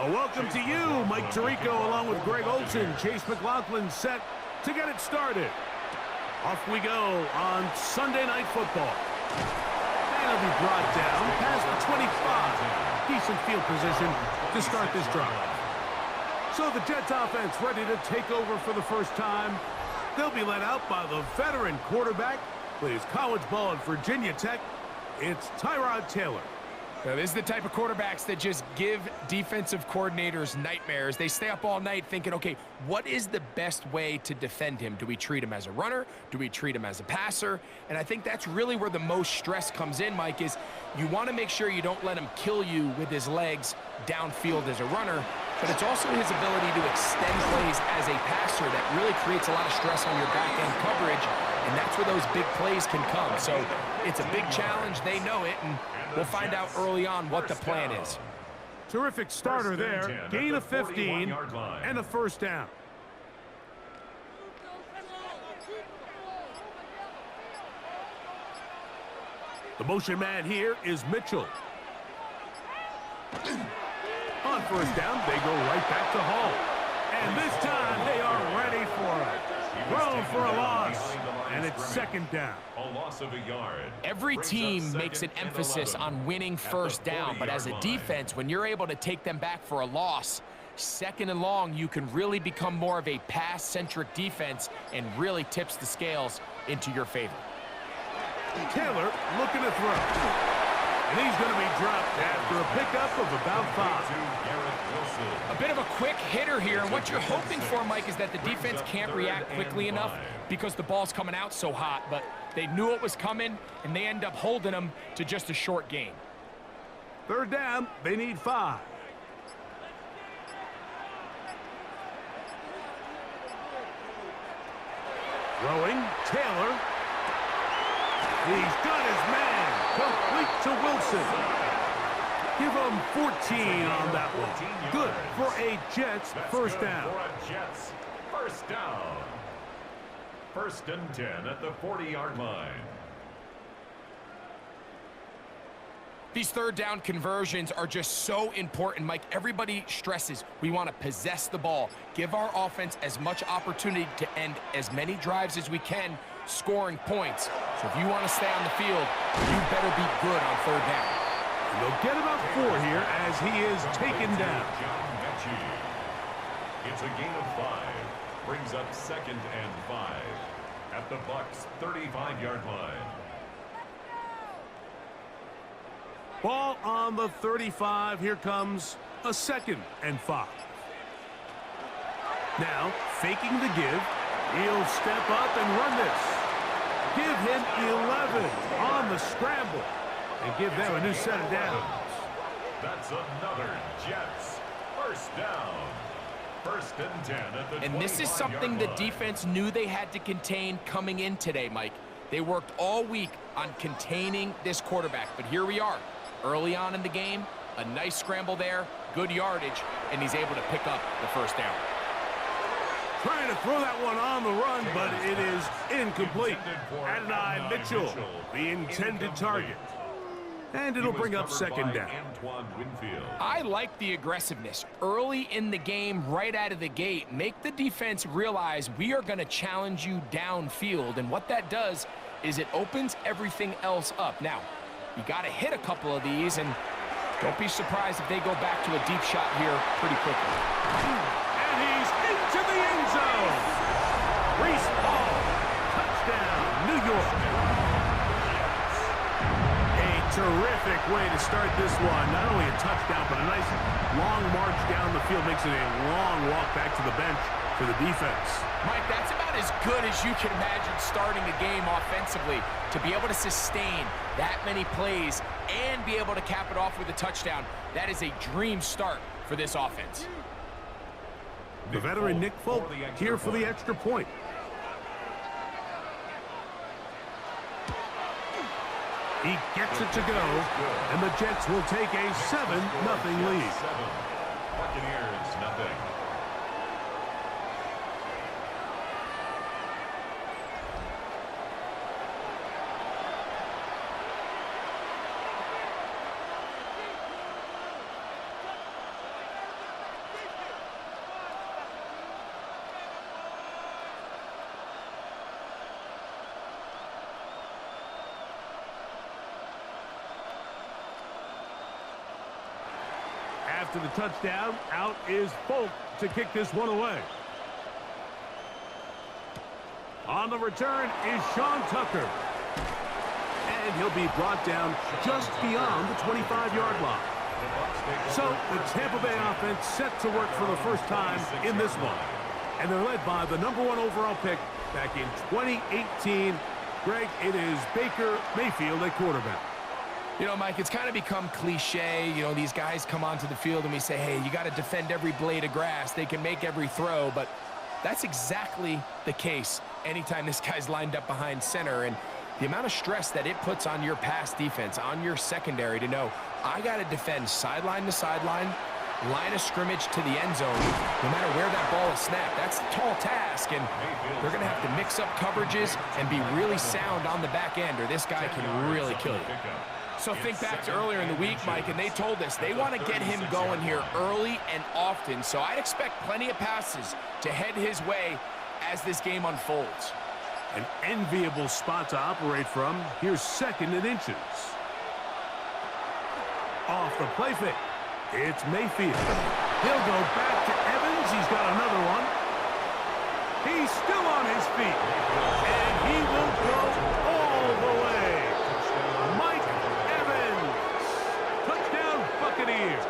Welcome to you, Mike Tirico, along with Greg Olson. Chase McLaughlin set to get it started. Off we go on Sunday Night Football. And it'll be brought down past the 25. Decent field position to start this drive. So the Jets offense ready to take over for the first time. They'll be led out by the veteran quarterback, plays college ball at Virginia Tech. It's Tyrod Taylor. Now, this is the type of quarterbacks that just give defensive coordinators nightmares. They stay up all night thinking, okay, what is the best way to defend him? Do we treat him as a runner? Do we treat him as a passer? And I think that's really where the most stress comes in, Mike, is you want to make sure you don't let him kill you with his legs downfield as a runner, but it's also his ability to extend plays as a passer that really creates a lot of stress on your back-end coverage, and that's where those big plays can come. So it's a big challenge. They know it, and we'll find out early on what the plan is. Terrific starter there. Gain of 15 and a first down. The motion man here is Mitchell. On first down, they go right back to Hall. And this time, they are ready for it. Thrown for a loss, and it's second down. A loss of a yard. Every team makes an emphasis on winning first down, but as a defense, when you're able to take them back for a loss, second and long, you can really become more of a pass-centric defense and really tips the scales into your favor. Taylor looking to throw. And he's going to be dropped after a pickup of about 5. A bit of a quick hitter here, and what you're hoping for, Mike, is that the defense can't react quickly enough because the ball's coming out so hot, but they knew it was coming, and they end up holding them to just a short gain. Third down, they need 5. Throwing, Taylor. He's got his man. Complete to Wilson. Give him 14 on that one. Good for a Jets first down. First down. First and 10 at the 40-yard line. These third down conversions are just so important, Mike. Everybody stresses we want to possess the ball, give our offense as much opportunity to end as many drives as we can, scoring points. So if you want to stay on the field, you better be good on third down. And they'll get about 4 here as he is taken down. It's a gain of 5. Brings up second and 5 at the Bucs' 35-yard line. Ball on the 35. Here comes a second and 5. Now, faking the give. He'll step up and run this. Give him 11 on the scramble. And give them a new set of downs. That's another Jets first down. First and 10 at the 25-yard line. And this is something the defense knew they had to contain coming in today, Mike. They worked all week on containing this quarterback. But here we are. Early on in the game, a nice scramble there, good yardage, and he's able to pick up the first down. Trying to throw that one on the run, but it is incomplete. Adonai Mitchell, the intended target. And it'll bring up second down. I like the aggressiveness. Early in the game, right out of the gate, make the defense realize we are going to challenge you downfield. And what that does is it opens everything else up. Now, you got to hit a couple of these, and don't be surprised if they go back to a deep shot here pretty quickly. And he's into the end zone. Reese Hall, touchdown, New York. A terrific way to start this one. Not only a touchdown, but a nice long march down the field. Makes it a long walk back to the bench for the defense. Mike, that's about as good as you can imagine starting a game offensively. To be able to sustain that many plays and be able to cap it off with a touchdown, that is a dream start for this offense. The veteran Nick Folk here for the extra point. He gets it to go, and the Jets will take a 7-0 lead. Buccaneers, nothing. after the touchdown. Out is Folk to kick this one away. On the return is Sean Tucker. And he'll be brought down just beyond the 25-yard line. So the Tampa Bay offense set to work for the first time in this one. And they're led by the #1 overall pick back in 2018. Greg, it is Baker Mayfield at quarterback. You know, Mike, it's kind of become cliche. You know, these guys come onto the field and we say, hey, you got to defend every blade of grass. They can make every throw, but that's exactly the case anytime this guy's lined up behind center. And the amount of stress that it puts on your pass defense, on your secondary to know, I got to defend sideline to sideline, line of scrimmage to the end zone, no matter where that ball is snapped. That's a tall task, and they're going to have to mix up coverages and be really sound on the back end, or this guy can really kill you. So think back to earlier in the week, Mike, and they told us they want to get him going here early and often. So I'd expect plenty of passes to head his way as this game unfolds. An enviable spot to operate from. Here's 2nd and inches. Off the play fake. It's Mayfield. He'll go back to Evans. He's got another one. He's still on his feet. And he will go all the way. Mike Evans. Touchdown, Buccaneers.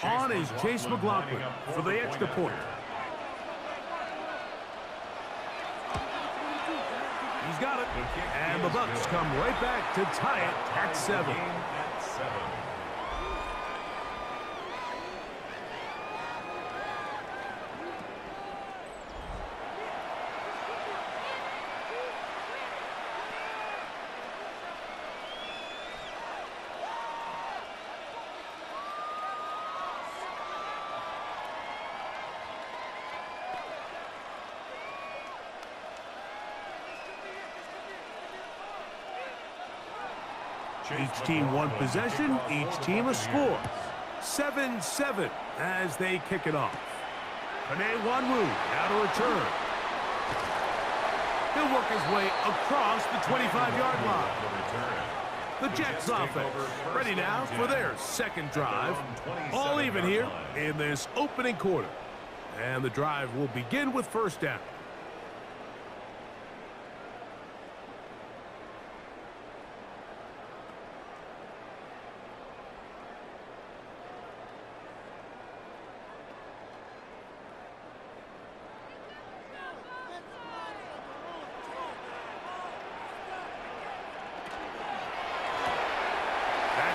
On is Chase McLaughlin for the extra point. He's got it. And the Bucs come right back to tie it at 7. Each team one possession, each team a score. 7-7 as they kick it off. Wanwu now to return. He'll work his way across the 25-yard line. The Jets offense ready now for their second drive. All even here in this opening quarter. And the drive will begin with first down.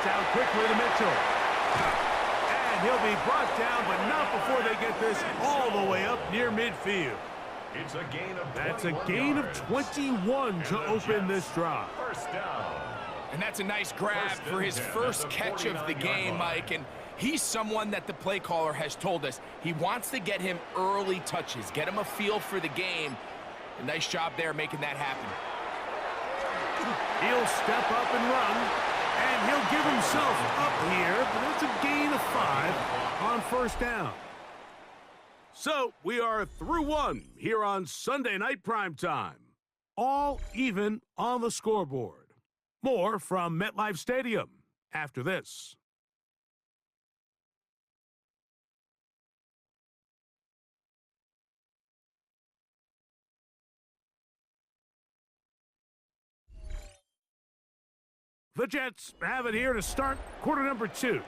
Out quickly to Mitchell. And he'll be brought down, but not before they get this all the way up near midfield. It's a gain of 21 That's a gain of 21 to open this drive. First down. And that's a nice grab for his first catch of the game, Mike. And he's someone that the play caller has told us he wants to get him early touches, get him a feel for the game. A nice job there making that happen. He'll step up and run. And he'll give himself up here, but it's a gain of 5 on first down. So we are through one here on Sunday Night Primetime. All even on the scoreboard. More from MetLife Stadium after this. The Jets have it here to start quarter number 2.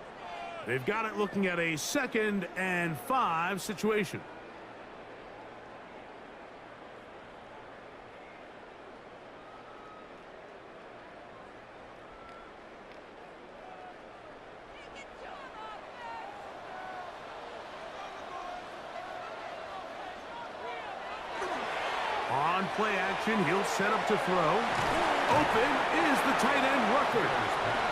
They've got it looking at a 2nd and 5 situation. On play action. He'll set up to throw. Open is the tight end, Rucker.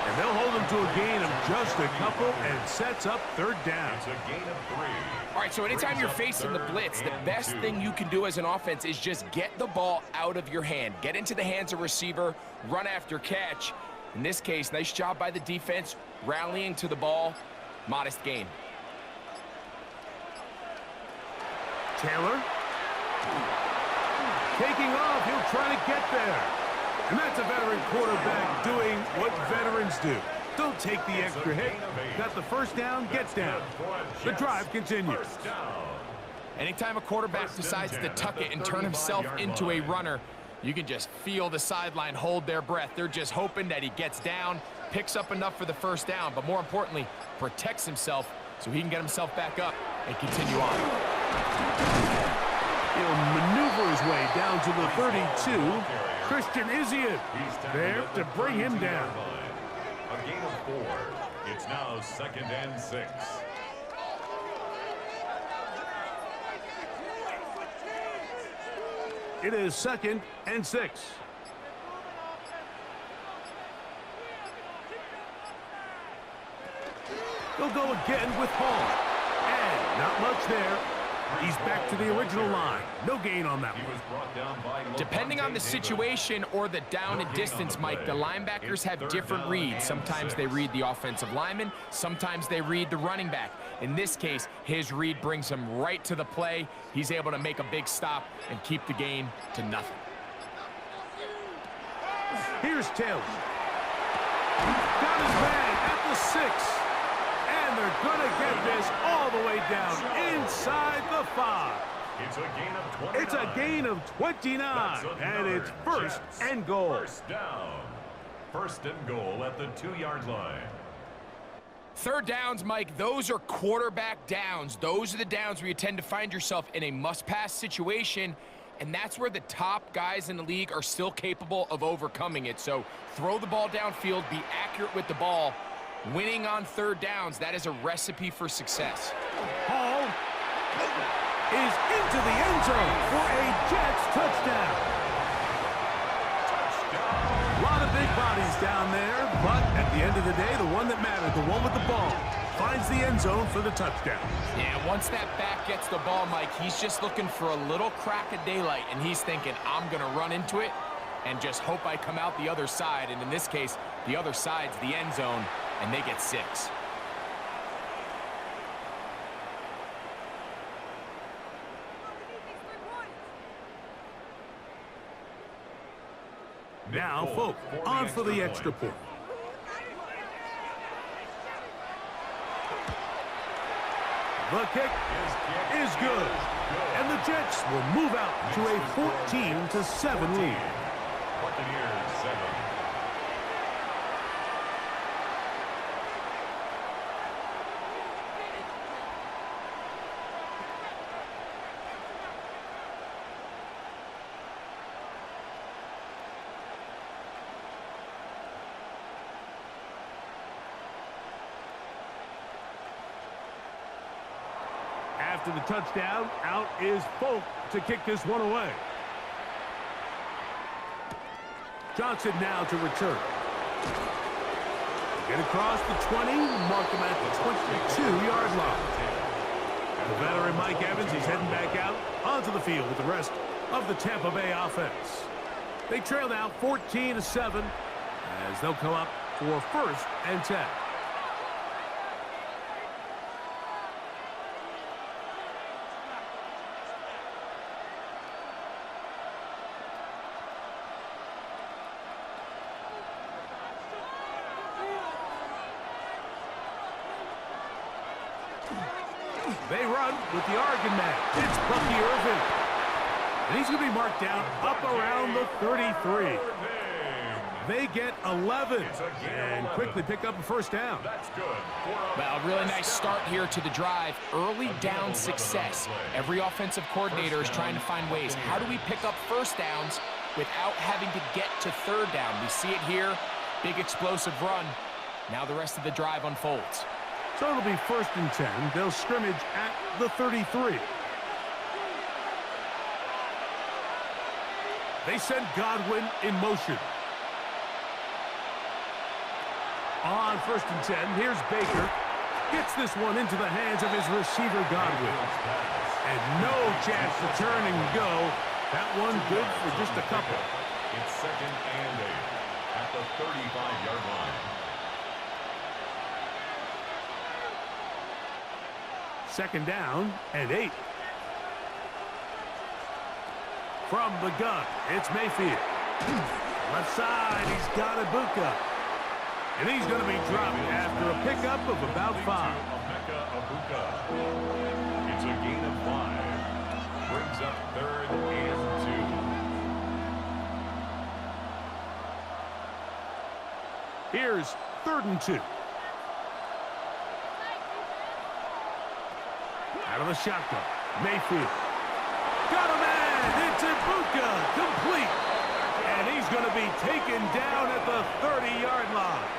And they'll hold him to a gain of just a couple and sets up third down. It's a gain of 3. All right, so anytime you're facing the blitz, the best thing you can do as an offense is just get the ball out of your hand. Get into the hands of receiver, run after catch. In this case, nice job by the defense, rallying to the ball. Modest gain. Taylor. Taking off, he'll try to get there. And that's a veteran quarterback doing what veterans do. Don't take the extra hit. Got the first down, gets down. The drive continues. Anytime a quarterback decides to tuck it and turn himself into a runner, you can just feel the sideline hold their breath. They're just hoping that he gets down, picks up enough for the first down, but more importantly, protects himself so he can get himself back up and continue on. He'll maneuver his way down to the 32. Christian Izzian there to bring him down. A gain of 4. It's now 2nd and 6. It is 2nd and 6. They'll go again with Hall. And not much there. He's back to the original line. No gain on that one. Depending on the situation or the down and distance, Mike, the linebackers have different reads. Sometimes they read the offensive lineman. Sometimes they read the running back. In this case, his read brings him right to the play. He's able to make a big stop and keep the gain to nothing. Here's Taylor. Got his man at the 6. And they're going to get this all the way down inside the 5. It's a gain of 29. It's a gain of 29. And it's first and goal. First down. First and goal at the 2-yard line. Third downs, Mike, those are quarterback downs. Those are the downs where you tend to find yourself in a must-pass situation, and that's where the top guys in the league are still capable of overcoming it. So throw the ball downfield, be accurate with the ball. Winning on third downs, that is a recipe for success. Hall is into the end zone for a Jets touchdown. A lot of big bodies down there, but at the end of the day, the one that mattered, the one with the ball, finds the end zone for the touchdown. Yeah, once that back gets the ball, Mike, he's just looking for a little crack of daylight, and he's thinking, I'm going to run into it and just hope I come out the other side. And in this case, the other side's the end zone, and they get 6. Now, Folk, on for the extra point. The kick is good. And the Jets will move out to a 14-7 lead. Buccaneers 7. After the touchdown, out is Folk to kick this one away. Johnson now to return. Get across the 20, mark him at the 22-yard line. The veteran Mike Evans, he's heading back out onto the field with the rest of the Tampa Bay offense. They trail now 14-7 as they'll come up for 1st and 10. They run with the Oregon man. It's Bucky Irvin. And he's going to be marked down up around the 33. They get 11 and quickly pick up a first down. Well, a really nice start here to the drive. Early down success. Every offensive coordinator is trying to find ways. How do we pick up first downs without having to get to third down? We see it here. Big explosive run. Now the rest of the drive unfolds. So it'll be 1st and 10. They'll scrimmage at the 33. They send Godwin in motion. On 1st and 10, here's Baker. Gets this one into the hands of his receiver, Godwin. And no chance to turn and go. That one good for just a couple. It's 2nd and 8 at the 35-yard line. 2nd down and 8. From the gun, it's Mayfield. Left side, he's got Ibuka. And he's going to be dropped after a pickup of about 5. It's a gain of 5. Brings up 3rd and 2. Here's 3rd and 2. Out of the shotgun, Mayfield. Got a man, it's Ibuka, complete. And he's going to be taken down at the 30-yard line.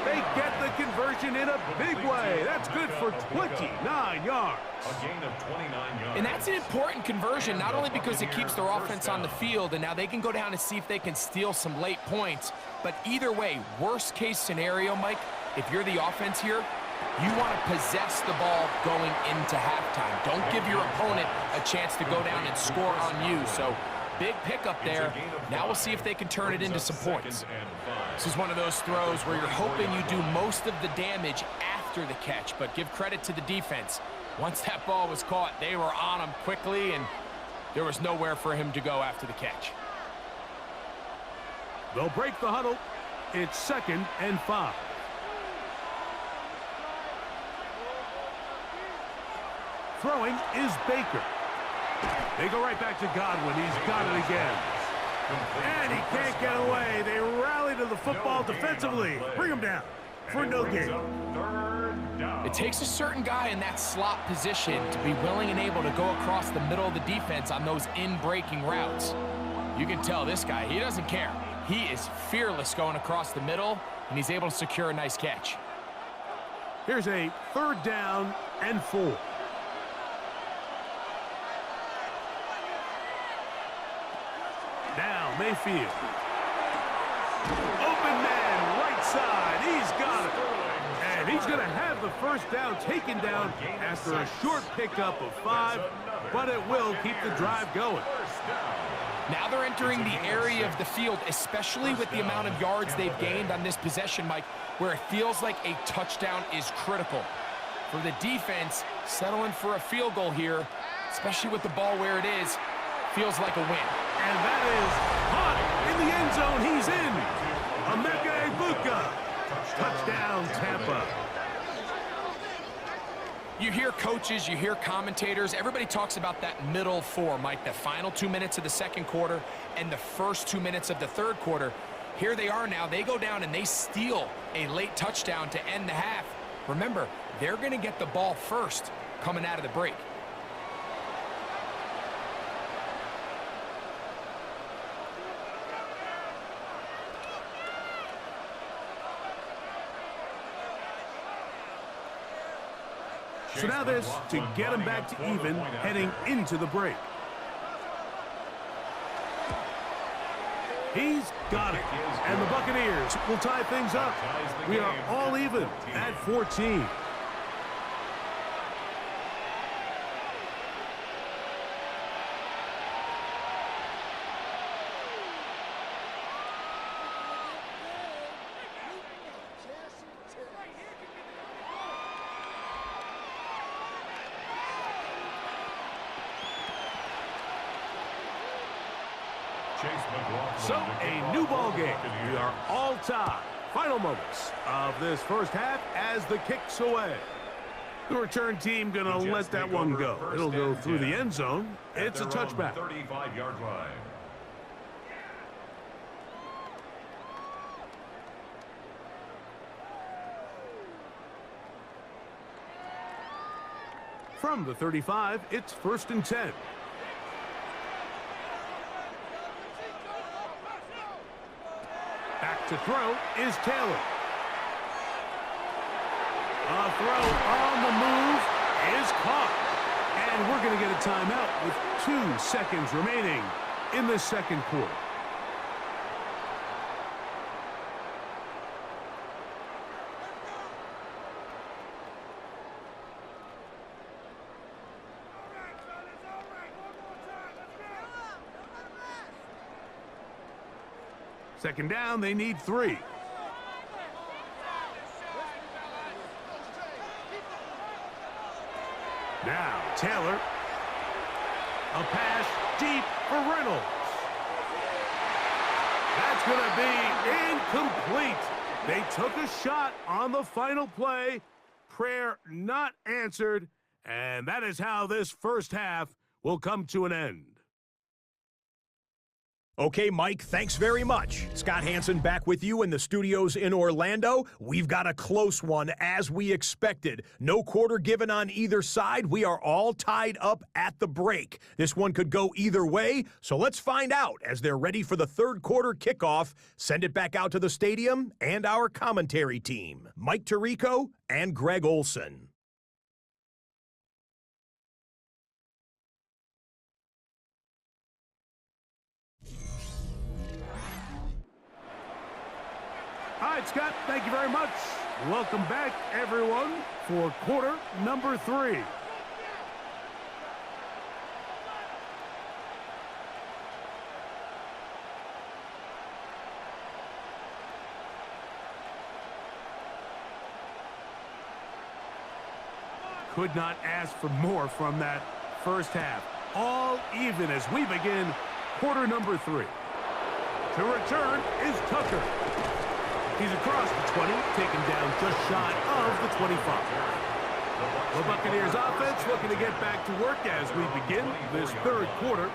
They get the conversion in a big way. That's good for 29 yards. A gain of 29 yards. And that's an important conversion, not only because it keeps their offense on the field, and now they can go down and see if they can steal some late points. But either way, worst case scenario, Mike, if you're the offense here, you want to possess the ball going into halftime. Don't give your opponent a chance to go down and score on you. So big pickup there. Now we'll see if they can turn it into some points. This is one of those throws where you're hoping you do most of the damage after the catch, but give credit to the defense. Once that ball was caught, they were on him quickly, and there was nowhere for him to go after the catch. They'll break the huddle. It's 2nd and 5. Throwing is Baker. They go right back to Godwin. He's got it again. And he can't get away. They rally to the football defensively. Bring him down for no gain. It takes a certain guy in that slot position to be willing and able to go across the middle of the defense on those in-breaking routes. You can tell this guy, he doesn't care. He is fearless going across the middle, and he's able to secure a nice catch. Here's a 3rd down and 4. Now Mayfield. Open man, right side. He's got it. And he's going to have the 1st down taken down after a short pickup of 5, but it will keep the drive going. Now they're entering the area of the field, especially with the amount of yards they've gained on this possession, Mike, where it feels like a touchdown is critical. For the defense, settling for a field goal here, especially with the ball where it is, feels like a win. And that is hot in the end zone. He's in. Emeka Ibuka. Touchdown, Tampa. You hear coaches, you hear commentators, everybody talks about that middle 4, Mike, the final 2 minutes of the 2nd quarter and the first 2 minutes of the 3rd quarter. Here they are now. They go down and they steal a late touchdown to end the half. Remember, they're going to get the ball first coming out of the break. So now this to get him back to even heading into the break. He's got it. And the Buccaneers will tie things up. We are all even at 14. So, a new ball game. We are all tied. Final moments of this first half as the kick's away. The return team going to let that one go. It'll go through the end zone. It's a touchback. 35-yard line. From the 35, it's 1st and 10. Back to throw is Taylor. A throw on the move is caught. And we're going to get a timeout with 2 seconds remaining. in the second quarter. Second down, they need 3. Now, Taylor. A pass deep for Reynolds. That's going to be incomplete. They took a shot on the final play. Prayer not answered. And that is how this first half will come to an end. Okay, Mike, thanks very much. Scott Hansen back with you in the studios in Orlando. We've got a close one, as we expected. No quarter given on either side. We are all tied up at the break. This one could go either way, so let's find out as they're ready for the third quarter kickoff. Send it back out to the stadium and our commentary team, Mike Tirico and Greg Olson. All right, Scott, thank you very much. Welcome back, everyone, for quarter number 3. Could not ask for more from that first half. All even as we begin quarter number 3. To return is Tucker. He's across the 20, taken down just shy of the 25. The Buccaneers offense looking to get back to work as we begin this third quarter.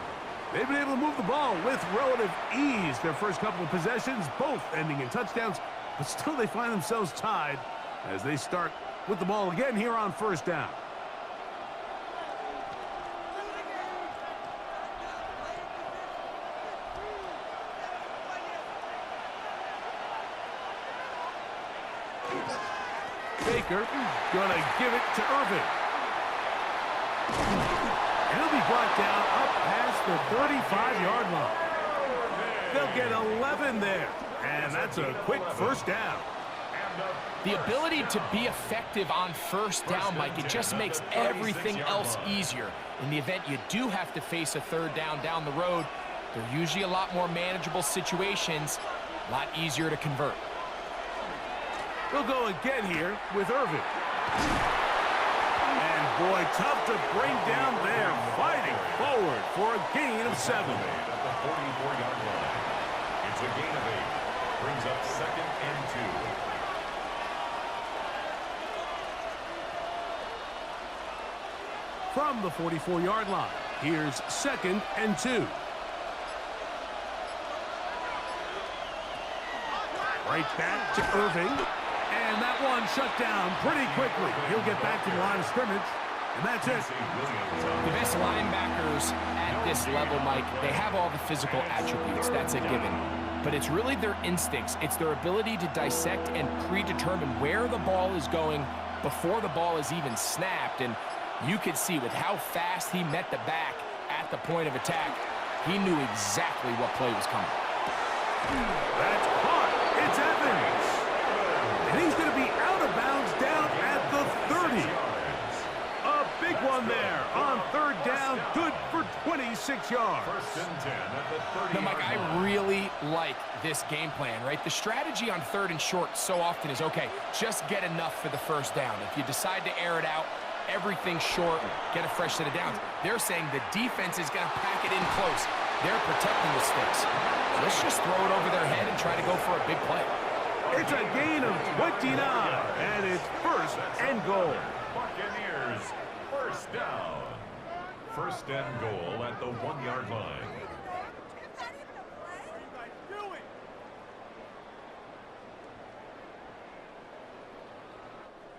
They've been able to move the ball with relative ease. Their first couple of possessions, both ending in touchdowns, but still they find themselves tied as they start with the ball again here on first down. Baker gonna give it to Irvin. And he'll be brought down up past the 35-yard line. They'll get 11 there, and that's a quick first down. The ability to be effective on first down, Mike, it just makes everything else easier. In the event you do have to face a third down the road, they're usually a lot more manageable situations, a lot easier to convert. We'll go again here with Irvin. And boy, tough to bring down there, fighting forward for a gain of 7. At the 44-yard line. It's a gain of 8. Brings up second and 2. From the 44-yard line, here's second and 2. Right back to Irving. And that one shut down pretty quickly. He'll get back to the line of scrimmage, and that's it. The best linebackers at this level, Mike, they have all the physical attributes. That's a given. But it's really their instincts. It's their ability to dissect and predetermine where the ball is going before the ball is even snapped. And you could see with how fast he met the back at the point of attack, he knew exactly what play was coming. That's caught. It's Evans. And he's going to be out of bounds down at the 30. A big one there on third down. Good for 26 yards. First and 10 at the 30. Now, Mike, I really like this game plan, right? The strategy on third and short so often is, okay, just get enough for the first down. If you decide to air it out, everything short, get a fresh set of downs. They're saying the defense is going to pack it in close. They're protecting the sticks. So let's just throw it over their head and try to go for a big play. It's a gain of 29, and it's first and goal. Buccaneers, first down. First and goal at the 1-yard line.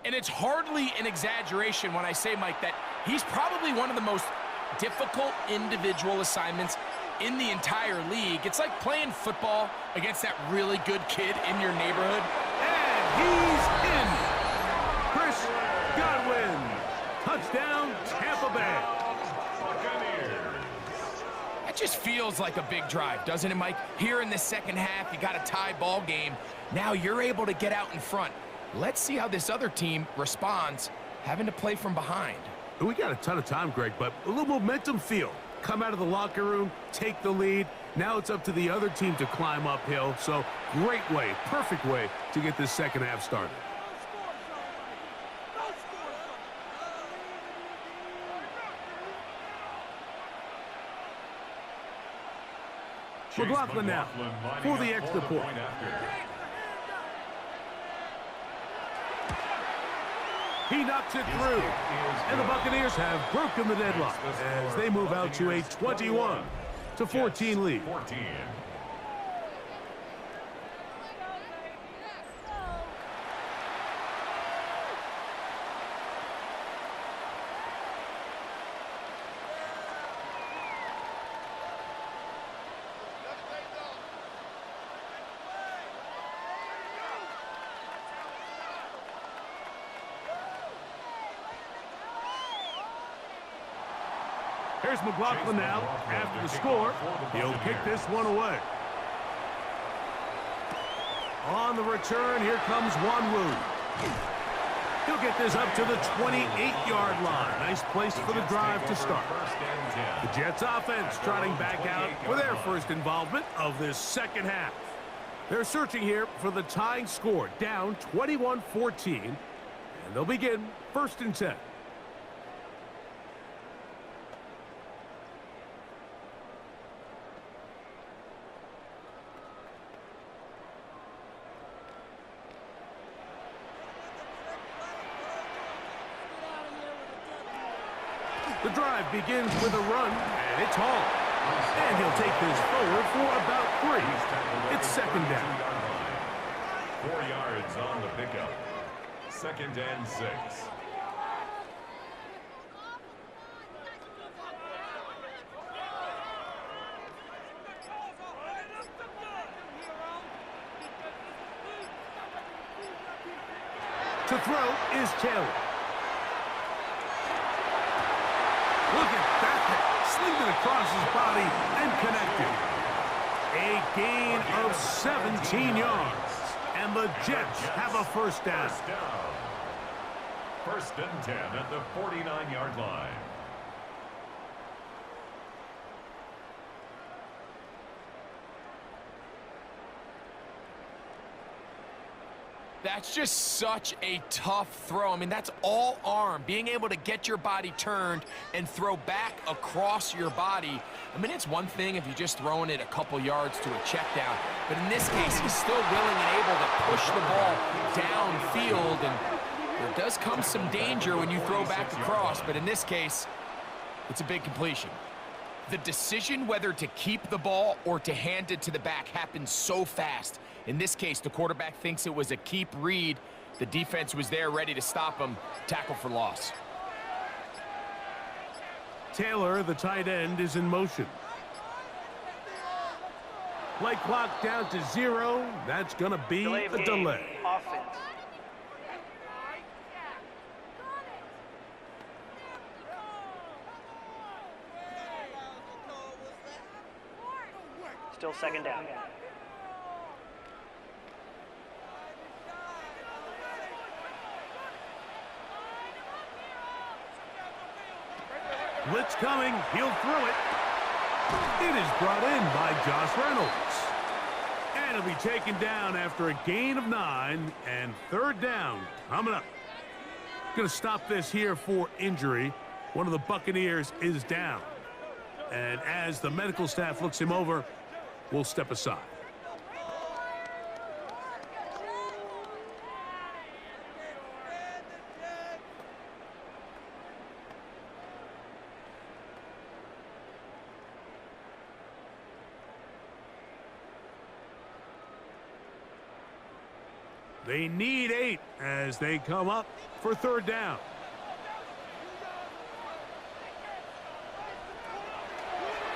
And it's hardly an exaggeration when I say, Mike, that he's probably one of the most difficult individual assignments in the entire league. It's like playing football against that really good kid in your neighborhood. And he's in. Chris Godwin. Touchdown, Tampa Bay. I That just feels like a big drive, doesn't it, Mike? Here in the second half, you got a tie ball game. Now you're able to get out in front. Let's see how this other team responds, having to play from behind. We got a ton of time, Greg, but a little momentum feel. Come out of the locker room, take the lead. Now it's up to the other team to climb uphill. So great way, perfect way to get this second half started. McLaughlin now for the extra point. He knocks it through. And the Buccaneers have broken the deadlock as they move out to a 21-14 lead. Here's McLaughlin now. After the score, he'll kick this one away. On the return, here comes Wanwu. He'll get this up to the 28-yard line. Nice place for the drive to start. The Jets offense trotting back out for their first involvement of this second half. They're searching here for the tying score, down 21-14, and they'll begin 1st and 10. The drive begins with a run, and it's hauled. And he'll take this forward for about 3. It's 2nd down. 4 yards on the pickup. 2nd and 6. To throw is Taylor. Look at that. Slinged it across his body and connected. A gain of 17 yards. And the Jets have a 1st down. 1st and 10 at the 49-yard line. That's just such a tough throw. I mean, that's all arm. Being able to get your body turned and throw back across your body. I mean, it's one thing if you're just throwing it a couple yards to a check down. But in this case, he's still willing and able to push the ball downfield. And there does come some danger when you throw back across. But in this case, it's a big completion. The decision whether to keep the ball or to hand it to the back happens so fast. In this case, the quarterback thinks it was a keep read. The defense was there ready to stop him. Tackle for loss. Taylor, the tight end, is in motion. Play clock down to 0. That's going to be a delay. Offense. Still 2nd down. Blitz coming. He'll throw it. It is brought in by Josh Reynolds. And it'll be taken down after a gain of 9 and 3rd down coming up. Going to stop this here for injury. One of the Buccaneers is down. And as the medical staff looks him over, we'll step aside. They need 8 as they come up for 3rd down.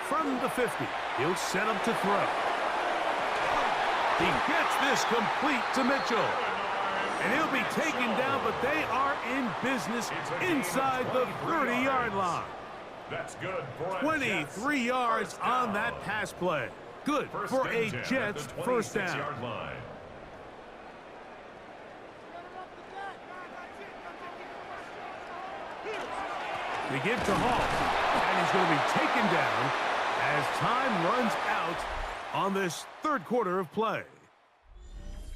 From the 50, he'll set him to throw. He gets this complete to Mitchell. And he'll be taken down, but they are in business inside the 30-yard line. That's good for a 23 yards on that pass play. Good for a Jets first down. Yard line. They give to Hall, and he's going to be taken down as time runs out on this third quarter of play.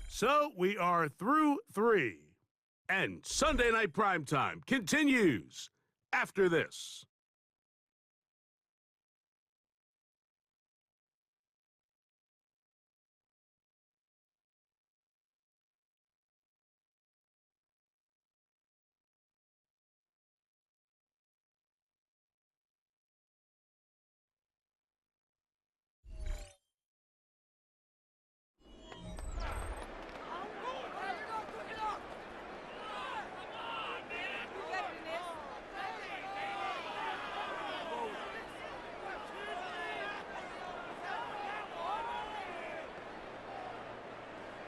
So we are through 3, and Sunday Night Primetime continues after this.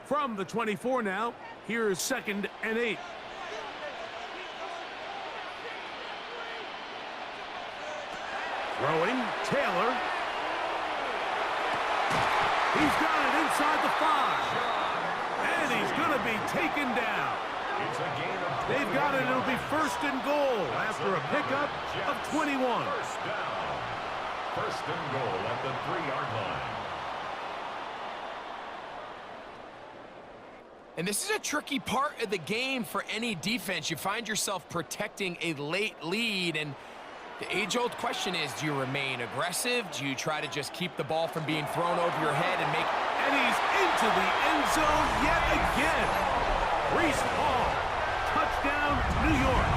From the 24 now, here's 2nd and 8. Throwing, Taylor. He's got it inside the 5. And he's going to be taken down. It's a gain of 20. They've got it. It'll be 1st and goal after a pickup of 21. First down. 1st and goal at the 3-yard line. And this is a tricky part of the game for any defense. You find yourself protecting a late lead, and the age-old question is, do you remain aggressive? Do you try to just keep the ball from being thrown over your head and make... And he's into the end zone yet again. Breece Hall, touchdown, New York.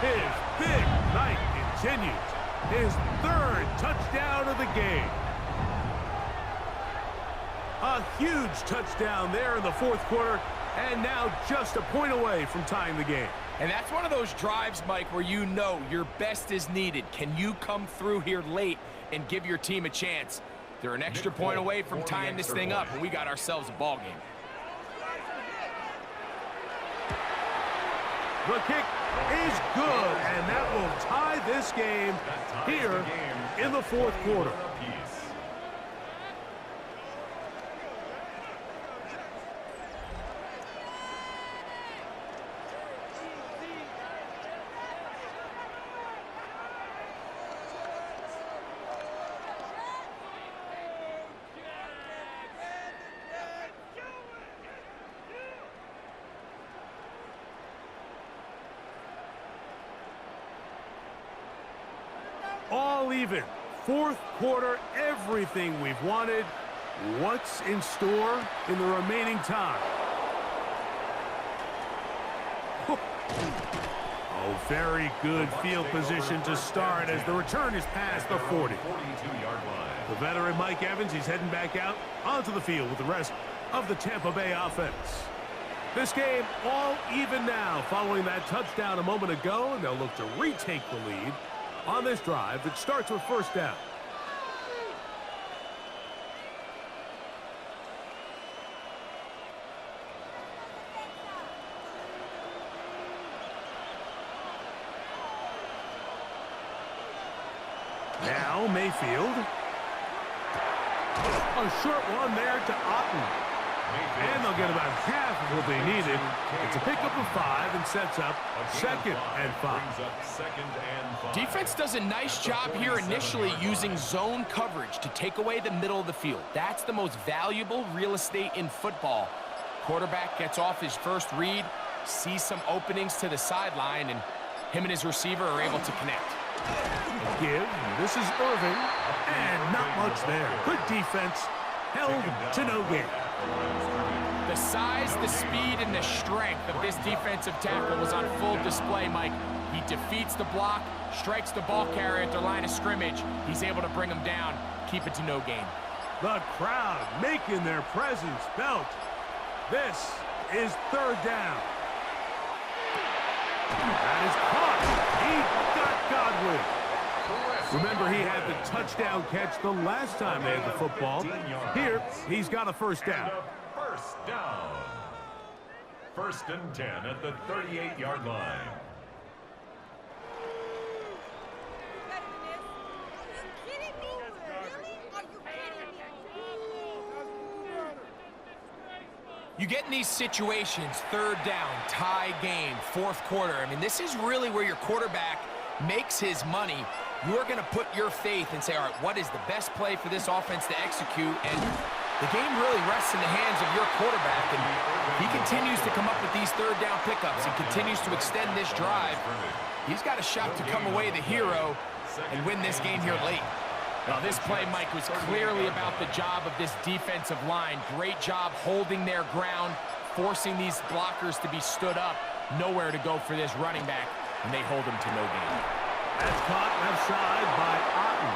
His big night continues. His 3rd touchdown of the game. A huge touchdown there in the 4th quarter, and now just a point away from tying the game. And that's one of those drives, Mike, where you know your best is needed. Can you come through here late and give your team a chance? They're an extra point away from tying this thing up, and we got ourselves a ball game. The kick is good, and that will tie this game here in the 4th quarter. All even. 4th quarter, everything we've wanted. What's in store in the remaining time? Oh, very good field position to start as the return is past the 40. 42-yard line. The veteran Mike Evans, he's heading back out onto the field with the rest of the Tampa Bay offense. This game all even now following that touchdown a moment ago, and they'll look to retake the lead on this drive that starts with 1st down. Now Mayfield. A short one there to Otten. And they'll get about half of what they needed. It's a pickup of 5 and sets up 2nd and 5. Defense does a nice job here initially using zone coverage to take away the middle of the field. That's the most valuable real estate in football. Quarterback gets off his first read, sees some openings to the sideline, and him and his receiver are able to connect. Give. This is Irving. And not much there. Good defense. Held to no gain. The size, the speed, and the strength of this defensive tackle was on full display, Mike. He defeats the block, strikes the ball carrier at the line of scrimmage. He's able to bring him down, keep it to no gain. The crowd making their presence felt. This is 3rd down. That is caught. He got Godwin. Remember, he had the touchdown catch the last time they had the football. Here, he's got a 1st down. First down. 1st and 10 at the 38-yard line. You get in these situations, third down, tie game, fourth quarter. I mean, this is really where your quarterback makes his money. You're going to put your faith and say, all right, what is the best play for this offense to execute? And the game really rests in the hands of your quarterback. And he continues to come up with these third down pickups and continues to extend this drive. He's got a shot to come away the hero and win this game here late. Now, this play, Mike, was clearly about the job of this defensive line. Great job holding their ground, forcing these blockers to be stood up. Nowhere to go for this running back, and they hold him to no gain. That's caught left side by Otten.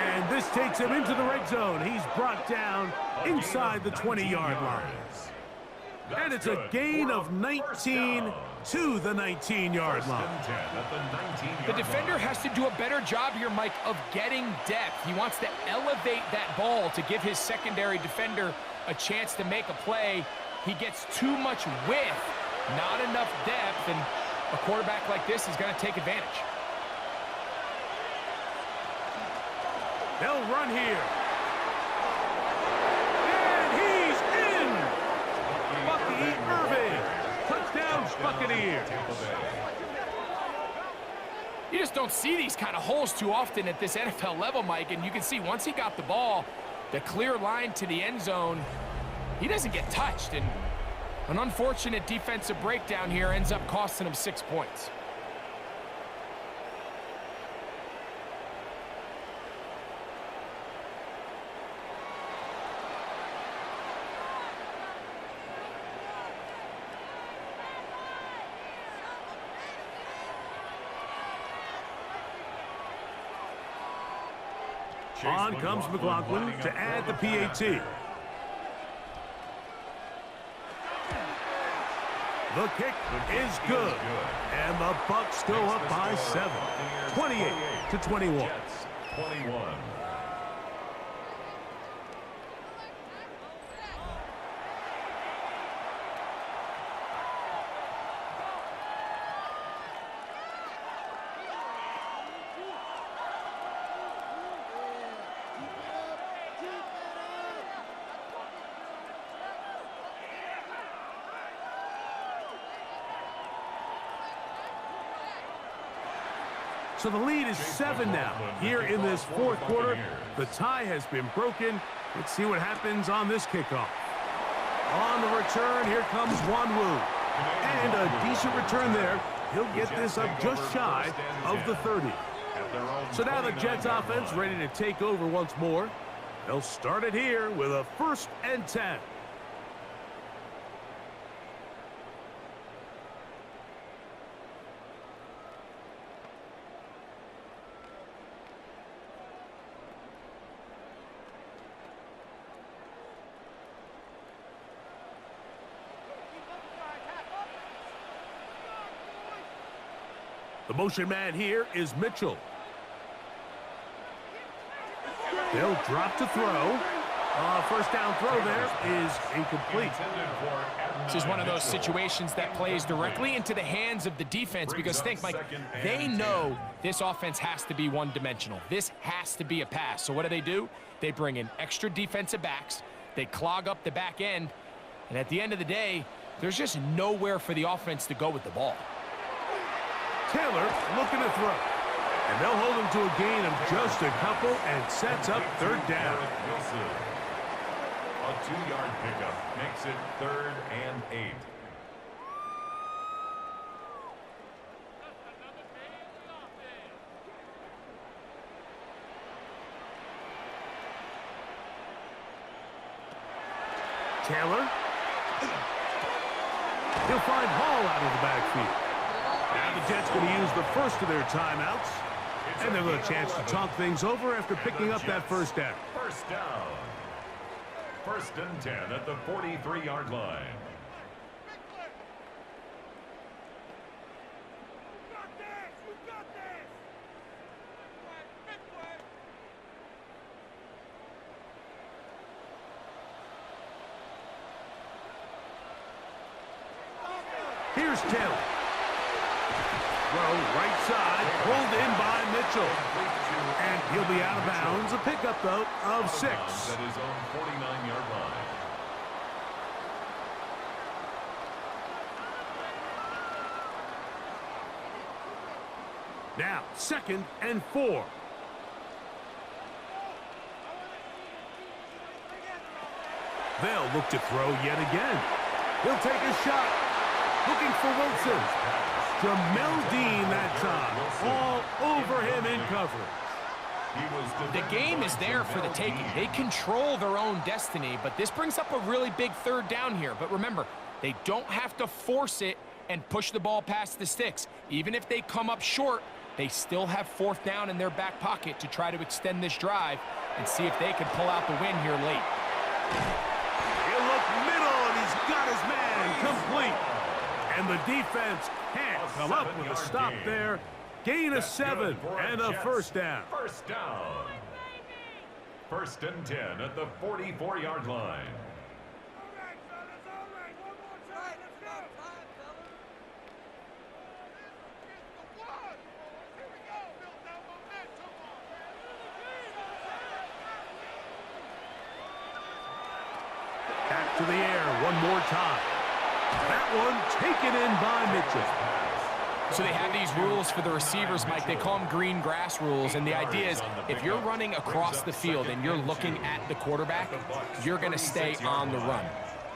And this takes him into the red zone. He's brought down inside the 20-yard line. And it's a gain of 19 to the 19-yard line. The defender has to do a better job here, Mike, of getting depth. He wants to elevate that ball to give his secondary defender a chance to make a play. He gets too much width, not enough depth, and a quarterback like this is going to take advantage. They'll run here. And he's in! Bucky Irving. Touchdown, Buccaneers. You just don't see these kind of holes too often at this NFL level, Mike, and you can see once he got the ball, the clear line to the end zone, he doesn't get touched, and an unfortunate defensive breakdown here ends up costing him 6 points. On comes McLaughlin to add the PAT. The kick is good. And the Bucs go up by 7. 28-21. 21. So the lead is 7 now. Here in this fourth quarter, the tie has been broken. Let's see what happens on this kickoff. On the return, here comes Wanwu. And a decent return there. He'll get this up just shy of the 30. So now the Jets offense ready to take over once more. They'll start it here with a 1st and 10. The motion man here is Mitchell. They'll drop to throw. First down throw there is incomplete. This is one of those situations that plays directly into the hands of the defense because think, Mike, they know this offense has to be one-dimensional. This has to be a pass. So what do? They bring in extra defensive backs. They clog up the back end. And at the end of the day, there's just nowhere for the offense to go with the ball. Taylor looking to throw. And they'll hold him to a gain of just a couple and sets up 3rd down. A 2-yard pickup makes it 3rd and 8. Taylor. He'll find Hall out of the backfield. Now the Jets going to use the first of their timeouts. And they'll have a chance to talk things over after picking up that 1st down. 1st down. 1st and 10 at the 43-yard line. Here's Taylor. Throw right side, pulled in by Mitchell. And he'll be out of bounds. A pickup, though, of 6. At his own 49-yard line. Now, 2nd and 4. They'll look to throw yet again. He'll take a shot. Looking for Wilson. Jamel Dean that time. All over him in coverage. The game is there for the taking. They control their own destiny, but this brings up a really big 3rd down here. But remember, they don't have to force it and push the ball past the sticks. Even if they come up short, they still have 4th down in their back pocket to try to extend this drive and see if they can pull out the win here late. He'll look middle, and he's got his man complete. And the defense can't come up with a stop there. Gain of 7 and a 1st down. 1st down. 1st and 10 at the 44-yard line. Back to the air one more time. That one taken in by Mitchell. So they have these rules for the receivers, Mike. They call them green grass rules, and the idea is if you're running across the field and you're looking at the quarterback, you're going to stay on the run.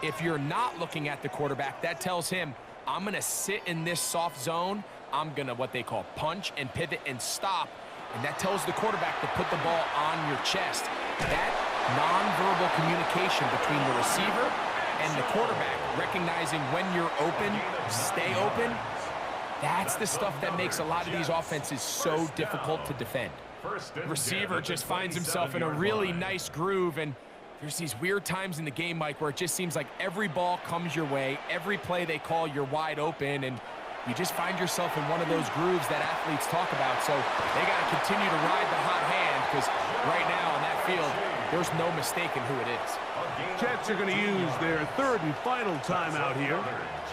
If you're not looking at the quarterback, that tells him, I'm going to sit in this soft zone. I'm going to what they call punch and pivot and stop, and that tells the quarterback to put the ball on your chest. That nonverbal communication between the receiver and the quarterback, recognizing when you're open, stay open, that's the stuff that makes a lot of these offenses so difficult to defend. The receiver just finds himself in a really nice groove, and there's these weird times in the game, Mike, where it just seems like every ball comes your way, every play they call, you're wide open, and you just find yourself in one of those grooves that athletes talk about. So they got to continue to ride the hot hand, because right now on that field, there's no mistaking who it is. Jets are going to use their 3rd and final timeout here.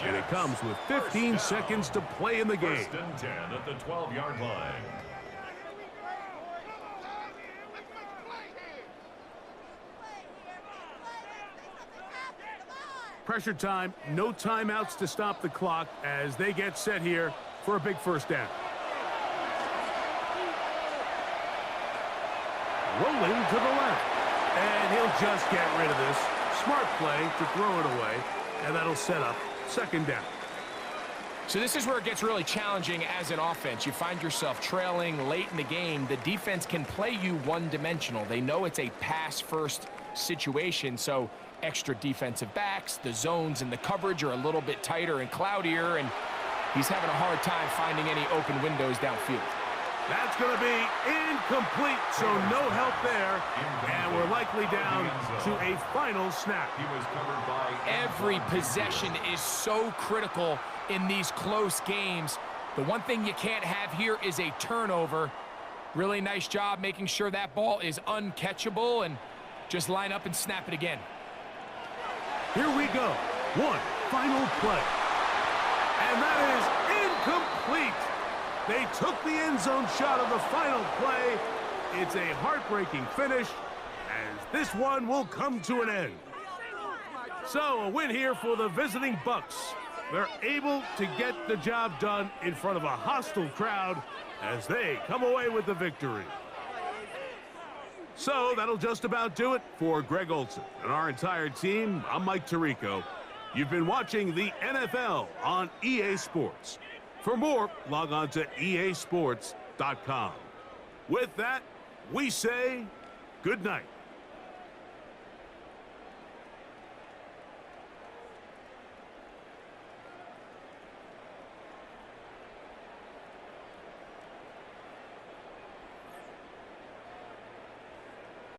And it comes with 15 seconds to play in the game. 1st and 10 at the 12-yard line. Pressure time, no timeouts to stop the clock as they get set here for a big 1st down. Rolling to the left. And he'll just get rid of this. Smart play to throw it away. And that'll set up 2nd down. So this is where it gets really challenging as an offense. You find yourself trailing late in the game. The defense can play you one-dimensional. They know it's a pass-first situation, so extra defensive backs, the zones and the coverage are a little bit tighter and cloudier, and he's having a hard time finding any open windows downfield. That's going to be incomplete, so no help there. And we're likely down to a final snap. He was covered by Every possession is so critical in these close games. The one thing you can't have here is a turnover. Really nice job making sure that ball is uncatchable, and just line up and snap it again. Here we go. One final play. And that is incomplete. They took the end zone shot of the final play. It's a heartbreaking finish as this one will come to an end. So a win here for the visiting Bucks. They're able to get the job done in front of a hostile crowd as they come away with the victory. So that'll just about do it for Greg Olsen and our entire team. I'm Mike Tirico. You've been watching the NFL on EA Sports. For more, log on to easports.com. With that, we say good night.